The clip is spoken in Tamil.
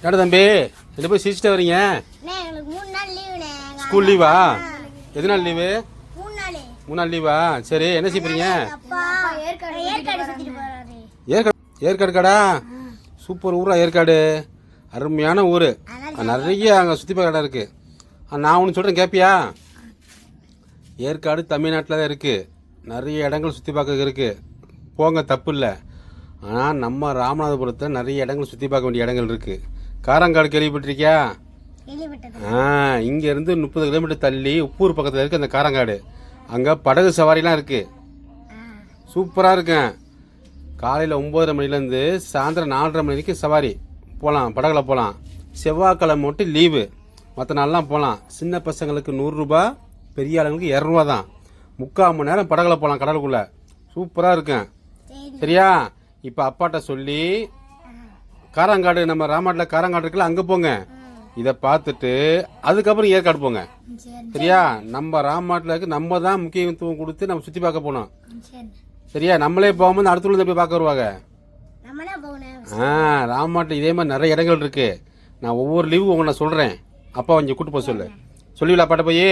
ஏடா தம்பி என்ன போய் சிரிச்சுட்டு வரீங்க? ஸ்கூல் லீவா? எது நாள் லீவு? 3 நாள் லீவா? சரி, என்ன செய்றீங்க? ஏற்காடு கடா? சூப்பர் ஊரா ஏற்காடு, அருமையான ஊர். நிறைய அங்கே சுற்றி பார்க்க இடம் இருக்குது. நான் ஒன்று சொல்கிறேன், கேட்பியா? ஏற்காடு தமிழ்நாட்டில் தான் இருக்குது. நிறைய இடங்கள் சுற்றி பார்க்க இருக்குது, போங்க, தப்பு இல்லை. ஆனால் நம்ம ராமநாதபுரத்தில் நிறைய இடங்கள் சுற்றி பார்க்க வேண்டிய இடங்கள் இருக்குது. காரங்காடு கேள்விப்பட்டிருக்கியா? இங்கேருந்து 30 கிலோமீட்டர் தள்ளி உப்பூர் பக்கத்தில் இருக்குது அந்த காரங்காடு. அங்கே படகு சவாரிலாம் இருக்குது, சூப்பராக இருக்கும். காலையில் 9:30 மணிலேருந்து சாயந்தரம் 4:30 மணி வரைக்கும் சவாரி போகலாம், படகுல போகலாம். செவ்வாய்க்கிழமை மட்டும் லீவு, மற்ற நாள்லாம் போகலாம். சின்ன பசங்களுக்கு 100 ரூபா, பெரிய ஆளுங்களுக்கு 200 ரூபா தான். 3/4 மணி நேரம் படகுல போகலாம் கடலுக்குள்ளே, சூப்பராக இருக்கும். சரியா? இப்போ அப்பாட்ட சொல்லி காரங்காடு, நம்ம ராமாட்டில் காரங்காடு இருக்குல்ல, அங்கே போங்க. இதை பார்த்துட்டு அதுக்கப்புறம் ஏற்காடு போங்க. சரியா? நம்ம ராமாட்டில் இருக்கு, நம்ம தான் முக்கியத்துவம் கொடுத்து நம்ம சுற்றி பார்க்க போனோம். சரியா? நம்மளே போகும்போது அடுத்த போய் பார்க்க வருவாங்க. ராமாட்டில் இதே மாதிரி நிறைய இடங்கள் இருக்கு. நான் ஒவ்வொரு லீவும் உங்களை சொல்கிறேன். அப்பா கொஞ்சம் கூட்டு போக சொல்லுவீங்களா அப்பாட்ட போய்?